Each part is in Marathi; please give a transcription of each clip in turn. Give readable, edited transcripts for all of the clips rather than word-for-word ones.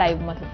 लाईव्ह मधून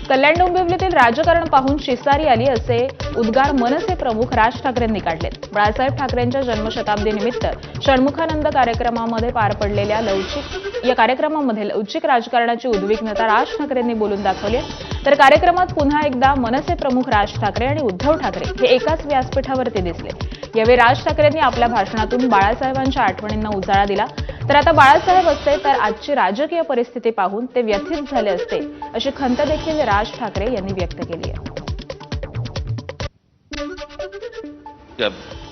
कल्याण डोंबिवलीतील राजकारण पाहून शिसारी आली असे उद्गार मनसे प्रमुख राज ठाकरेंनी काढलेत। बाळासाहेब ठाकरेंच्या जन्मशताब्दीनिमित्त षण्मुखानंद कार्यक्रमामध्ये पार पडलेल्या लवचिक राजकारणाची उद्विग्नता राज ठाकरेंनी बोलून दाखवली। तर कार्यक्रमात पुन्हा एकदा मनसे प्रमुख राज ठाकरे आणि उद्धव ठाकरे हे एकाच व्यासपीठावरती दिसले। यावेळी राज ठाकरेंनी आपल्या भाषणातून बाळासाहेबांच्या आठवणींना उजाळा दिला। तर आता बाळासाहेब असते तर आजची राजकीय परिस्थिती पाहून ते व्यथित झाले असते अशी खंत देखील राज ठाकरे यांनी व्यक्त केली आहे।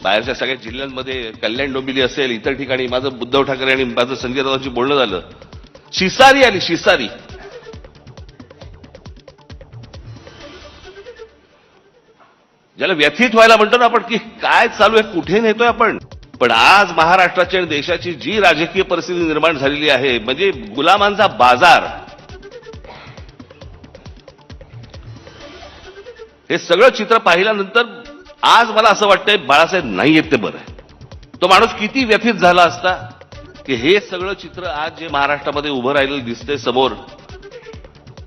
बाहेरच्या सगळ्या जिल्ह्यांमध्ये कल्याण डोंबिवली असेल इतर ठिकाणी माझं उद्धव ठाकरे आणि माझं संजय राऊतांची बोलणं झालं। शिसारी आली शिसारी। ज्याला व्यथित व्हायला म्हणतो ना आपण की काय चालू आहे कुठे नेतोय आपण। पण आज महाराष्ट्राची आणि देशाची जी राजकीय परिस्थिती निर्माण झालेली आहे म्हणजे गुलामांचा बाजार, हे सगळं चित्र पाहिल्यानंतर आज मला असं वाटतंय बाळासाहेब नाही येत ते बरं आहे। तो माणूस किती व्यथित झाला असता की हे सगळं चित्र आज जे महाराष्ट्रामध्ये उभं राहिलेलं दिसतंय समोर,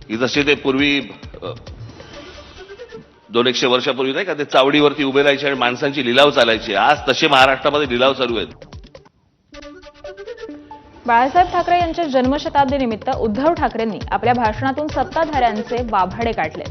की जसे ते पूर्वी 200-100 वर्षापूर्वी नाही का ते चावडीवरती उभे राहायचे आणि माणसांची लिलाव चालायची, आज तसे महाराष्ट्रामध्ये लिलाव चालू आहेत। बाळासाहेब ठाकरे यांच्या जन्मशताब्दीनिमित्त उद्धव ठाकरेंनी आपल्या भाषणातून सत्ताधाऱ्यांचे वाभाडे काढले।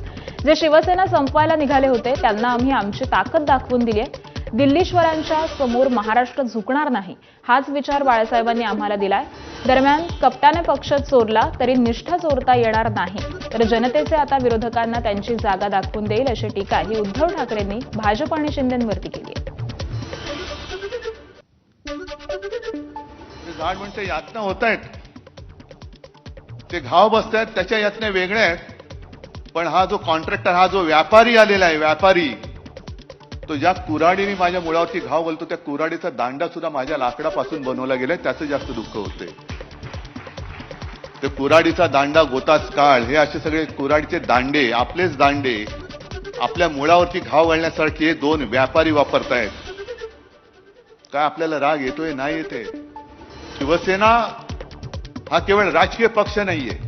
जे शिवसेना संपवायला निघाले होते त्यांना आम्ही आमची ताकद दाखवून दिली आहे। दिल्लीश्वरांच्या समोर महाराष्ट्र झुकणार नाही हाच विचार बाळासाहेबांनी आम्हाला दिलाय। दरम्यान कप्ताने पक्ष चोरला तरी निष्ठा चोरता येणार नाही, तर जनतेचे आता विरोधकांना त्यांची जागा दाखवून देईल अशी टीका ही उद्धव ठाकरेंनी भाजप आणि शिंदेंवरती केली आहे। झाड म्हणते यातना होत आहेत, ते घाव बसत आहेत त्याच्या यातने वेगळे आहेत। पण हा जो कॉन्ट्रॅक्टर, हा जो व्यापारी आलेला आहे, व्यापारी तो ज्या कुऱ्हाडीने माझ्या मुळावरती घाव बोलतो त्या कुऱ्हाडीचा दांडा सुद्धा माझ्या लाकडापासून बनवला गेलाय, त्याचं जास्त दुःख होते। ते कुऱ्हाडीचा दांडा गोताच काळ, हे असे सगळे कुऱ्हाडीचे दांडे, आपलेच दांडे आपल्या मुळावरती घाव घालण्यासाठी हे दोन व्यापारी वापरतायत। काय आपल्याला राग येतोय? नाही येते। शिवसेना हा केवळ राजकीय पक्ष नाहीये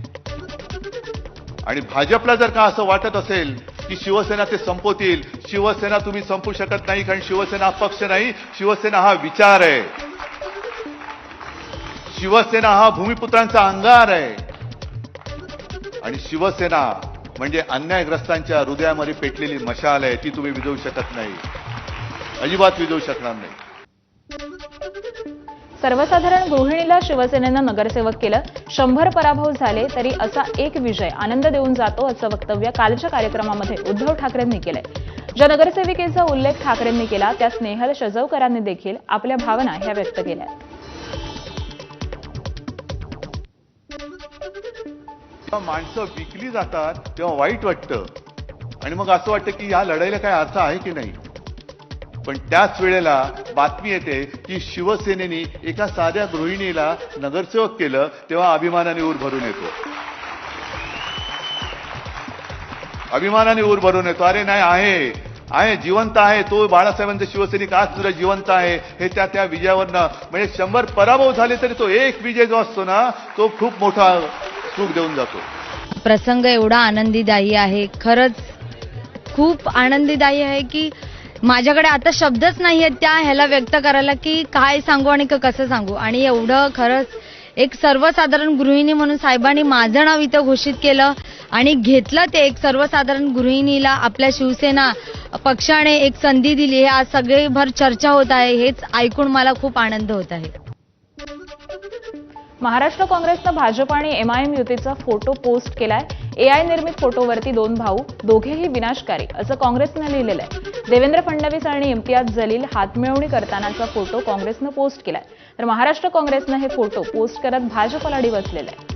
आणि भाजपला जर का असं वाटत असेल की शिवसेना ते संपवतील, शिवसेना तुम्ही संपू शकत नाही, कारण शिवसेना हा पक्ष नाही, शिवसेना हा विचार आहे, शिवसेना हा भूमिपुत्रांचा अंगार आहे आणि शिवसेना म्हणजे अन्यायग्रस्तांच्या हृदयामध्ये पेटलेली मशाल आहे, ती तुम्ही विझवू शकत नाही, अजिबात विझवू शकणार नाही। सर्वसाधारण गृहिणीला शिवसेनेनं नगरसेवक केलं, 100 पराभव झाले तरी असा एक विजय आनंद देऊन जातो असं वक्तव्य कालच्या कार्यक्रमामध्ये उद्धव ठाकरेंनी केलंय। ज्या नगरसेविकेचा उल्लेख ठाकरेंनी केला त्या स्नेहल शजवकरांनी देखील आपल्या भावना ह्या व्यक्त केल्या। जेव्हा माणसं विकली जातात तेव्हा वाईट वाटतं आणि मग असं वाटतं की या लढाईला काय अर्थ आहे की नाही। पण त्याच वेळेला बातमी येते की शिवसेनेने एका साध्या गृहिणीला नगरसेवक केलं, तेव्हा अभिमानाने ऊर भरून येतो, अभिमानाने ऊर भरून येतो। अरे नाही, आहे जिवंत आहे तो बाळासाहेबांचा शिवसैनिक आज सुद्धा जिवंत आहे, हे त्या विजयावरनं म्हणजे 100 पराभव झाले तरी तो एक विजय जो असतो ना तो खूप मोठा सुख देऊन जातो। प्रसंग एवढा आनंदीदायी आहे, खरंच खूप आनंदीदायी आहे की माझ्याकडे आता शब्दच नाहीयेत त्या ह्याला व्यक्त करायला की काय सांगू आणि कसं सांगू। आणि एवढं खरंच एक सर्वसाधारण गृहिणी म्हणून साहेबांनी माझं नाव इथं घोषित केलं आणि घेतलं, ते एक सर्वसाधारण गृहिणीला आपल्या शिवसेना पक्षाने एक संधी दिली, हे आज सगळीभर चर्चा होत आहे, हेच ऐकून मला खूप आनंद होत आहे। महाराष्ट्र काँग्रेसनं भाजप आणि एमआयएम युतीचा फोटो पोस्ट केलाय। एआय निर्मित फोटोवरती दोन भाऊ, दोघेही विनाशकारी असं काँग्रेसनं लिहिलेलं आहे। देवेंद्र फडणवीस आणि इम्तियाज जलील हातमिळवणी करतानाचा फोटो काँग्रेसनं पोस्ट केलाय, तर महाराष्ट्र काँग्रेसनं हे फोटो पोस्ट करत भाजपला डिवचलेलं आहे।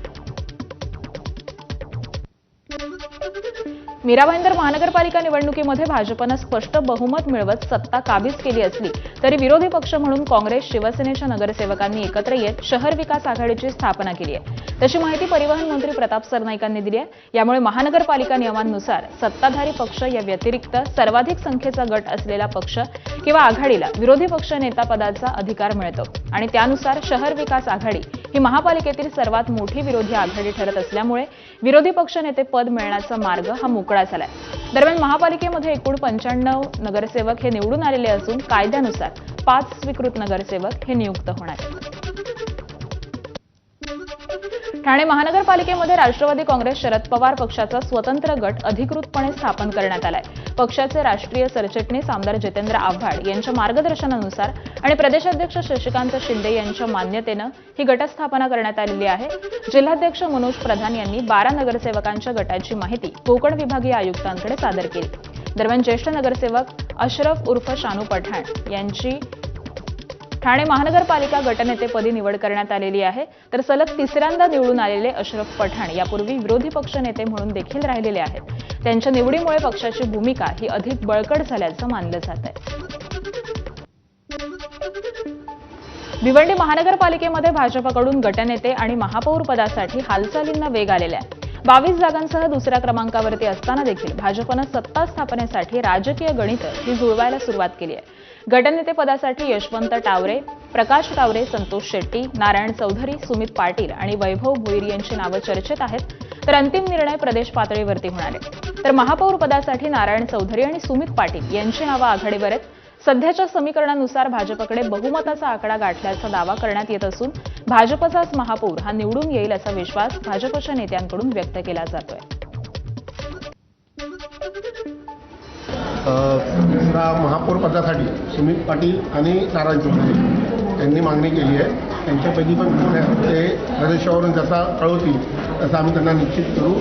मीरा भाईंदर महानगरपालिका निवडणुकीमध्ये भाजपनं स्पष्ट बहुमत मिळवत सत्ता काबीज केली असली तरी विरोधी पक्ष म्हणून काँग्रेस शिवसेनेच्या नगरसेवकांनी एकत्र येत शहर विकास आघाडीची स्थापना केली आहे. तशी माहिती परिवहन मंत्री प्रताप सरनाईकांनी दिली आहे. यामुळे महानगरपालिका नियमांनुसार सत्ताधारी पक्ष या व्यतिरिक्त सर्वाधिक संख्येचा गट असलेला पक्ष किंवा आघाडीला विरोधी पक्ष नेता पदाचा अधिकार मिळतो आणि त्यानुसार शहर विकास आघाडी ही महापालिकेतील सर्वात मोठी विरोधी आघाडी ठरत असल्यामुळे विरोधी पक्ष नेते पद मिळण्याचा मार्ग हा मोकळा झालाय. दरम्यान महापालिकेमध्ये एकूण 95 नगरसेवक हे निवडून आलेले असून कायद्यानुसार 5 स्वीकृत नगरसेवक हे नियुक्त होणार आहेत. ठाणे महानगरपालिकेमध्ये राष्ट्रवादी काँग्रेस शरद पवार पक्षाचा स्वतंत्र गट अधिकृतपणे स्थापन करण्यात आलाय. पक्षाचे राष्ट्रीय सरचिटणीस आमदार जितेंद्र आव्हाड यांच्या मार्गदर्शनानुसार आणि प्रदेशाध्यक्ष शशिकांत शिंदे यांच्या मान्यतेनं ही गटस्थापना करण्यात आलेली आहे. जिल्हाध्यक्ष मनोज प्रधान यांनी 12 नगरसेवकांच्या गटाची माहिती कोकण विभागीय आयुक्तांकडे सादर केली. दरम्यान ज्येष्ठ नगरसेवक अशरफ उर्फ शानू पठाण यांची ठाणे महानगरपालिका गटनेतेपदी निवड करण्यात आलेली आहे. तर सलग तिसऱ्यांदा निवडून आलेले अशरफ पठाण यापूर्वी विरोधी पक्षनेते म्हणून देखील राहिलेले आहेत. त्यांच्या निवडीमुळे पक्षाची भूमिका ही अधिक बळकट झाल्याचं मानलं जात आहे. भिवंडी महानगरपालिकेमध्ये भाजपकडून गटनेते आणि महापौर पदासाठी हालचालींना वेग आलेला आहे. 22 जागांसह दुसऱ्या क्रमांकावरती असताना देखील भाजपनं सत्ता स्थापनेसाठी राजकीय गणितं ही जुळवायला सुरुवात केली आहे. गटनेतेपदासाठी यशवंत टावरे, प्रकाश टावरे, संतोष शेट्टी, नारायण चौधरी, सुमित पाटील आणि वैभव भोईर यांची नावं चर्चेत आहेत. तर अंतिम निर्णय प्रदेश पातळीवरती होणार आहे. तर महापौर पदासाठी नारायण चौधरी आणि सुमित पाटील यांची नावं आघाडीवर आहेत. सध्याच्या समीकरणानुसार भाजपकडे बहुमताचा आकडा गाठल्याचा दावा करण्यात येत असून भाजपचाच महापौर हा निवडून येईल असा विश्वास भाजपच्या नेत्यांकडून व्यक्त केला जातोय. दुसरा महापौर पदासाठी सुमित पाटील आणि नारायण चौधरी यांनी मागणी केली आहे. त्यांच्यापैकी पण कोण आहे ते प्रदेशावरून जसा कळवतील तसं आम्ही त्यांना निश्चित करू.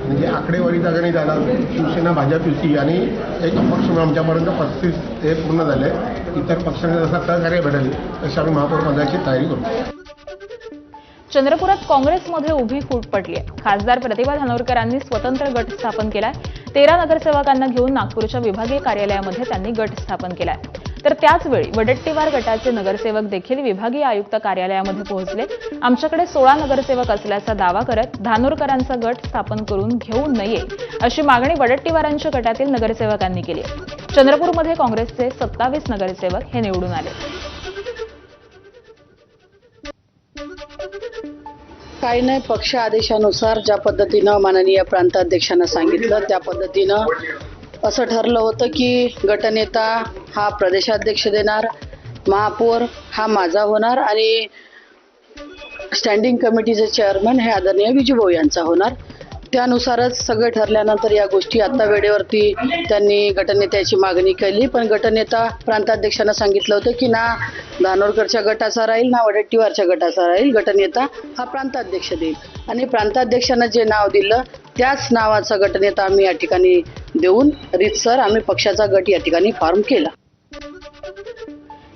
म्हणजे आकडेवारीचा गणित आला शिवसेना भाजप युती आणि एक अपक्ष म्हणून आमच्यापर्यंत 35 हे पूर्ण झाले. इतर पक्षांना जसा सहकार्य भेटेल तशी आम्ही महापौर पदाची तयारी करू. चंद्रपुरात काँग्रेसमध्ये उभी फूट पडली आहे. खासदार प्रतिभा धानोरकरांनी स्वतंत्र गट स्थापन केलाय. 13 नगरसेवकांना घेऊन नागपूरच्या विभागीय कार्यालयामध्ये त्यांनी गट स्थापन केलाय. तर त्याचवेळी वडट्टीवार गटाचे नगरसेवक देखील विभागीय आयुक्त कार्यालयामध्ये पोहोचले. आमच्याकडे 16 नगरसेवक असल्याचा दावा करत धानोरकरांचा गट स्थापन करून घेऊ नये अशी मागणी वडट्टीवारांच्या गटातील नगरसेवकांनी केली आहे. चंद्रपूरमध्ये काँग्रेसचे 27 नगरसेवक हे निवडून आले. काही नाही, पक्ष आदेशानुसार ज्या पद्धतीनं माननीय प्रांताध्यक्षांना सांगितलं त्या पद्धतीनं असं ठरलं होतं की गटनेता हा प्रदेशाध्यक्ष देणार, महापौर हा माझा होणार आणि स्टँडिंग कमिटीचे चेअरमन हे आदरणीय विजूभाऊ यांचा होणार. त्यानुसारच सगळं ठरल्यानंतर या गोष्टी आता वेळेवरती त्यांनी गटनेत्याची मागणी केली. पण गटनेता प्रांताध्यक्षांना सांगितलं होतं की ना धानोरकरच्या गटाचा राहील ना वडट्टीवारच्या गटाचा राहील, गटनेता हा प्रांताध्यक्ष देईल. आणि प्रांताध्यक्षांना जे नाव दिलं त्याच नावाचा गटनेता आम्ही या ठिकाणी देऊन रीतसर आम्ही पक्षाचा गट या ठिकाणी फॉर्म केला.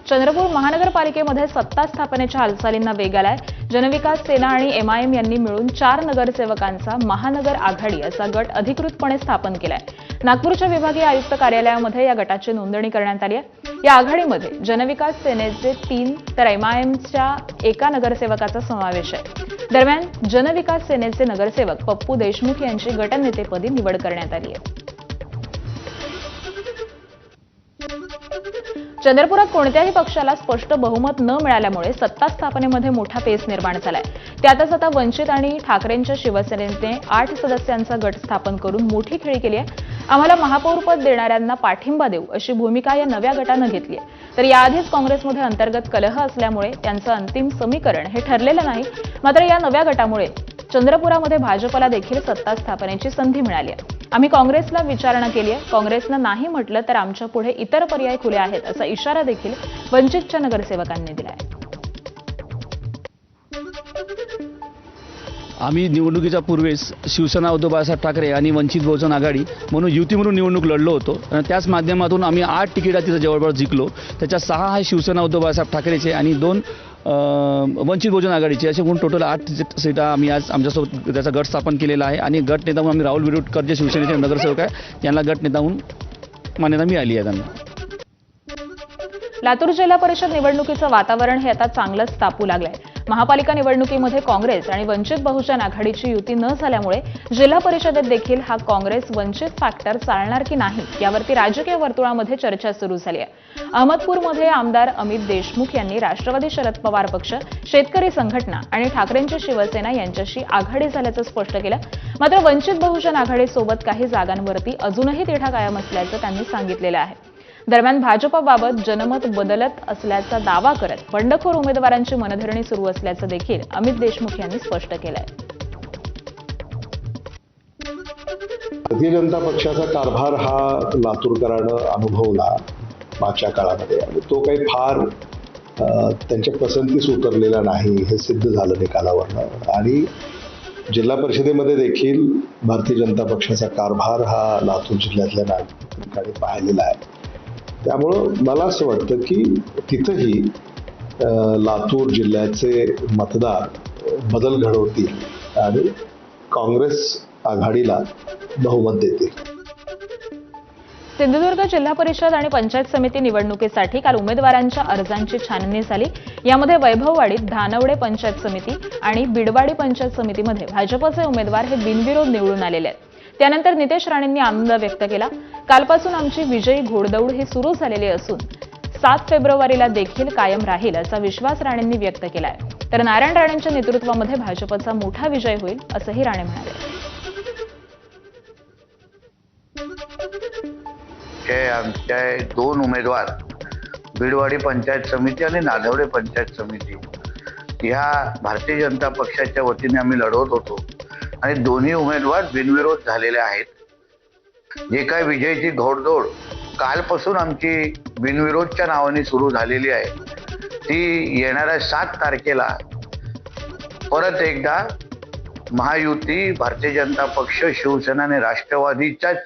चंद्रपूर महानगरपालिकेमध्ये सत्ता स्थापनेच्या हालचालींना वेग आलाय. जनविकास सेना आणि MIM यांनी मिळून 4 नगरसेवकांचा महानगर आघाडी असा गट अधिकृतपणे स्थापन केलाय. नागपूरच्या विभागीय आयुक्त कार्यालयामध्ये या गटाची नोंदणी करण्यात आली आहे. या आघाडीमध्ये जनविकास सेनेचे 3 तर MIMच्या 1 नगरसेवकाचा समावेश आहे. दरम्यान जनविकास सेनेचे नगरसेवक पप्पू देशमुख यांची गटनेतेपदी निवड करण्यात आली आहे. चंद्रपुरात कोणत्याही पक्षाला स्पष्ट बहुमत न मिळाल्यामुळे सत्ता स्थापनेमध्ये मोठा पेच निर्माण झालाय. त्यातच आता वंचित आणि ठाकरेंच्या शिवसेनेने 8 सदस्यांचा गट स्थापन करून मोठी खेळी केली आहे. आम्हाला महापौरपद देणाऱ्यांना पाठिंबा देऊ अशी भूमिका या नव्या गटानं घेतली आहे. तर याआधीच काँग्रेसमध्ये अंतर्गत कलह असल्यामुळे त्यांचं अंतिम समीकरण हे ठरलेलं नाही. मात्र या नव्या गटामुळे चंद्रपुरामध्ये भाजपला देखील सत्ता स्थापनेची संधी मिळाली आहे. आम्ही काँग्रेसला विचारणा केली आहे. काँग्रेसनं नाही म्हटलं तर आमच्या पुढे इतर पर्याय खुले आहेत असा इशारा देखील वंचितच्या नगरसेवकांनी दिला आहे. आम्ही निवडणुकीच्या पूर्वेस शिवसेना उद्धव बाळासाहेब ठाकरे आणि वंचित बहुजन आघाडी म्हणून युती म्हणून निवडणूक लढलो होतो. आणि त्याच माध्यमातून आम्ही 8 तिकिटा तिथं जवळपास जिंकलो. त्याच्या 6 हा शिवसेना उद्धव बाळासाहेब ठाकरेचे आणि 2 वंचित बहुजन आघाडीचे, असे म्हणून टोटल 8 सीटा आम्ही आज आमच्यासोबत त्याचा गट स्थापन केलेला आहे. आणि गट नेता म्हणून आम्ही राहुल विरुटकर जे शिवसेनेचे नगरसेवक आहे यांना गट नेता म्हणून मान्यता मिळाली आहे त्यांना. लातूर जिल्हा परिषद निवडणुकीचं वातावरण हे आता चांगलंच तापू लागलंय. महापालिका निवडणुकीमध्ये काँग्रेस आणि वंचित बहुजन आघाडीची युती न झाल्यामुळे जिल्हा परिषदेत देखील हा काँग्रेस वंचित फॅक्टर चालणार की नाही यावरती राजकीय वर्तुळामध्ये चर्चा सुरू झाली आहे. अहमदपूरमध्ये आमदार अमित देशमुख यांनी राष्ट्रवादी शरद पवार पक्ष, शेतकरी संघटना आणि ठाकरेंची शिवसेना यांच्याशी आघाडी झाल्याचं स्पष्ट केलं. मात्र वंचित बहुजन आघाडीसोबत काही जागांवरती अजूनही तिढा कायम असल्याचं त्यांनी सांगितलेलं आहे. दरम्यान भाजपबाबत जनमत बदलत असल्याचा दावा करत बंडखोर उमेदवारांची मनधरणी सुरू असल्याचं देखील अमित देशमुख यांनी स्पष्ट केलंय. भारतीय जनता पक्षाचा कारभार हा लातूरकरांनं अनुभवला मागच्या काळामध्ये आणि तो काही फार त्यांच्या पसंतीस उतरलेला नाही हे सिद्ध झालं निकालावरनं. आणि जिल्हा परिषदेमध्ये देखील भारतीय जनता पक्षाचा कारभार हा लातूर जिल्ह्यातल्या नागरिकांनी पाहिलेला आहे. त्यामुळं मला असं वाटतं की तिथंही लातूर जिल्ह्याचे मतदार बदल घडवतील आणि काँग्रेस आघाडीला बहुमत देतील. सिंधुदुर्ग जिल्हा परिषद आणि पंचायत समिती निवडणुकीसाठी काल उमेदवारांच्या अर्जांची छाननी झाली. यामध्ये वैभववाडीत धानवडे पंचायत समिती आणि बिडवाडी पंचायत समितीमध्ये भाजपचे उमेदवार हे बिनविरोध निवडून आलेले आहेत. त्यानंतर नितेश राणेंनी आनंद व्यक्त केला. कालपासून आमची विजयी घोडदौड ही सुरू झालेली असून 7 फेब्रुवारीला देखील कायम राहील असा विश्वास राणेंनी व्यक्त केलाय. तर नारायण राणेंच्या नेतृत्वामध्ये भाजपचा मोठा विजय होईल असंही राणे म्हणाले. आमचे 2 उमेदवार बिडवाडी पंचायत समिती आणि नाधवडे पंचायत समिती ह्या भारतीय जनता पक्षाच्या वतीने आम्ही लढवत होतो आणि दोन्ही उमेदवार बिनविरोध झालेले आहेत. जे काय विजयाची घोडदौड कालपासून आमची बिनविरोधच्या नावाने सुरू झालेली आहे ती येणाऱ्या 7 तारखेला परत एकदा महायुती, भारतीय जनता पक्ष, शिवसेना आणि राष्ट्रवादीचाच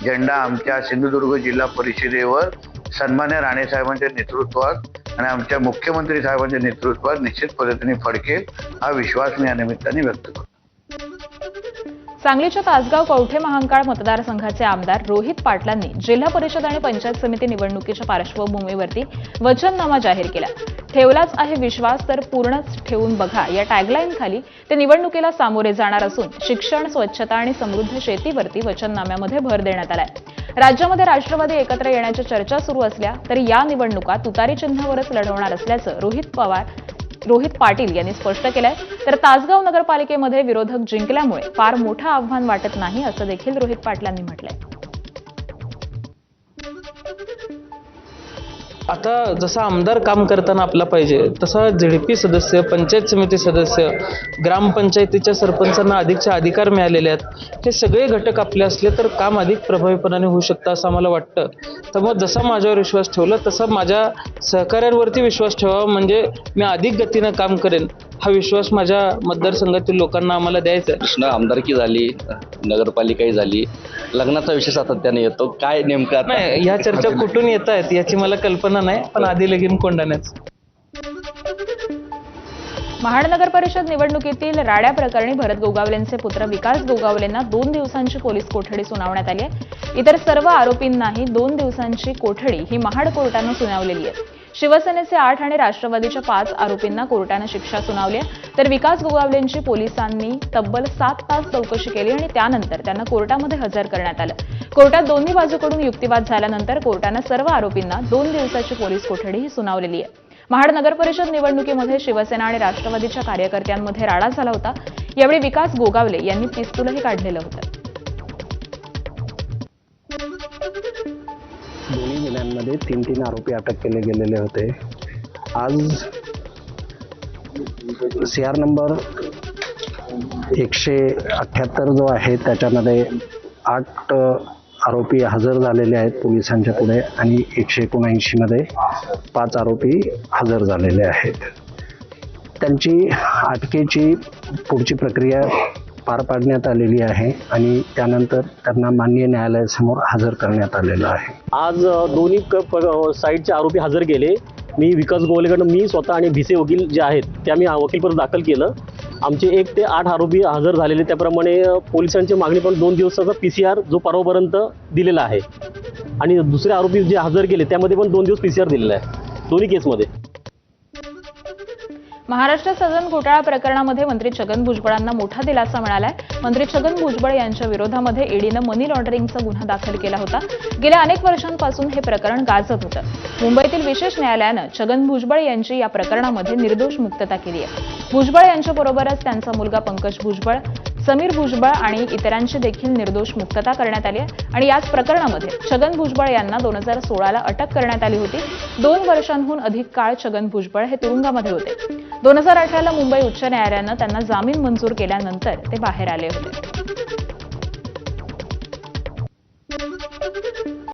झेंडा आमच्या सिंधुदुर्ग जिल्हा परिषदेवर सन्मान्य राणेसाहेबांच्या नेतृत्वात आणि आमच्या मुख्यमंत्री साहेबांच्या नेतृत्वात निश्चित पद्धतीने फडकेल हा विश्वास मी या निमित्ताने व्यक्त करतो. सांगलीच्या तासगाव कवठे महांकाळ मतदारसंघाचे आमदार रोहित पाटलांनी जिल्हा परिषद आणि पंचायत समिती निवडणुकीच्या पार्श्वभूमीवरती वचननामा जाहीर केला. ठेवलाच आहे विश्वास तर पूर्णच ठेवून बघा या टॅगलाईन खाली ते निवडणुकीला सामोरे जाणार असून शिक्षण, स्वच्छता आणि समृद्ध शेतीवरती वचननाम्यामध्ये भर देण्यात आलाय. राज्यामध्ये राष्ट्रवादी एकत्र येण्याच्या चर्चा सुरू असल्या तरी या निवडणुका तुतारी चिन्हावरच लढवणार असल्याचं रोहित पाटील यांनी स्पष्ट केलंय. तर तासगाव नगरपालिकेमध्ये विरोधक जिंकल्यामुळे फार मोठं आव्हान वाटत नाही असं देखील रोहित पाटलांनी म्हटलंय. आता जसा आमदार काम करताना आपला पाहिजे तसा झेडपी सदस्य, पंचायत समिती सदस्य, ग्रामपंचायतीच्या सरपंचांना अधिकचे अधिकार मिळालेले आहेत. हे सगळे घटक आपले असले तर काम अधिक प्रभावीपणाने होऊ शकतं असं आम्हाला वाटतं. त्यामुळे जसा माझ्यावर विश्वास ठेवला तसा माझ्या सहकाऱ्यांवरती विश्वास ठेवावा, म्हणजे मी अधिक गतीनं काम करेन हा विश्वास माझ्या मतदारसंघातील लोकांना आम्हाला द्यायचा आहे. कृष्ण आमदारकी झाली, नगरपालिकाही झाली, लग्नाचा विषय सातत्याने येतो. काय नेमकं नाही, ह्या चर्चा कुठून येत आहेत याची मला कल्पना नाही, पण आधी लगीन कोंडाण्याच. महाड नगर परिषद निवडणुकीतील राड्या प्रकरणी भरत गोगावलेंचे पुत्र विकास गोगावलेंना 2 दिवसांची पोलीस कोठडी सुनावण्यात आली आहे. इतर सर्व आरोपींनाही 2 दिवसांची कोठडी ही महाड कोर्टानं सुनावलेली आहे. शिवसेनेचे 8 आणि राष्ट्रवादीच्या 5 आरोपींना कोर्टानं शिक्षा सुनावली आहे. तर विकास गोगावलेंची पोलिसांनी तब्बल 7 तास चौकशी केली आणि त्यानंतर त्यांना कोर्टामध्ये हजर करण्यात आलं. कोर्टात दोन्ही बाजूकडून युक्तिवाद झाल्यानंतर कोर्टानं सर्व आरोपींना 2 दिवसाची पोलीस कोठडी ही सुनावलेली आहे. महाड नगर परिषद निवडणुकीमध्ये शिवसेना आणि राष्ट्रवादीच्या कार्यकर्त्यांमध्ये राडा झाला होता. यावेळी विकास गोगावले यांनी पिस्तूलही काढलेलं होतं. दोन्ही जिल्ह्यांमध्ये 3 आरोपी अटक केले गेलेले होते. आज CR नंबर 178 जो आहे त्याच्यामध्ये 8 आरोपी हजर झालेले आहेत पोलिसांच्या पुढे आणि 179 मध्ये 5 आरोपी हजर झालेले आहेत. त्यांची अटकेची पुढची प्रक्रिया पार पाडण्यात आलेली आहे आणि त्यानंतर त्यांना माननीय न्यायालयासमोर हजर करण्यात आलेलं आहे. आज दोन्ही साईडचे आरोपी हजर केले. मी विकास गोगावलेकडनं मी स्वतः आणि भिसे वकील जे आहेत त्या मी वकीलपद दाखल केलं. आमचे 1 ते 8 आरोपी हजर झालेले. त्याप्रमाणे पोलिसांची मागणी पण 2 दिवसाचा PCR जो परवापर्यंत दिलेला आहे आणि दुसरे आरोपी जे हजर केले त्यामध्ये पण 2 दिवस PCR दिलेला आहे. दोन्ही केसमध्ये. महाराष्ट्र सदन घोटाळा प्रकरणामध्ये मंत्री छगन भुजबळांना मोठा दिलासा मिळालाय. मंत्री छगन भुजबळ यांच्या विरोधामध्ये ईडीनं मनी लॉन्ड्रिंगचा गुन्हा दाखल केला होता. गेल्या अनेक वर्षांपासून हे प्रकरण गाजत होतं. मुंबईतील विशेष न्यायालयानं छगन भुजबळ यांची या प्रकरणामध्ये निर्दोष मुक्तता केली आहे. भुजबळ यांच्याबरोबरच त्यांचा मुलगा पंकज भुजबळ, समीर भुजबळ आणि इतरांची देखील निर्दोष मुक्तता करण्यात आली आहे. आणि याच प्रकरणामध्ये छगन भुजबळ यांना 2016ला अटक करण्यात आली होती. 2 वर्षांहून अधिक काळ छगन भुजबळ हे तुरुंगामध्ये होते. 2018ला मुंबई उच्च न्यायालयानं त्यांना जामीन मंजूर केल्यानंतर ते बाहेर आले होते.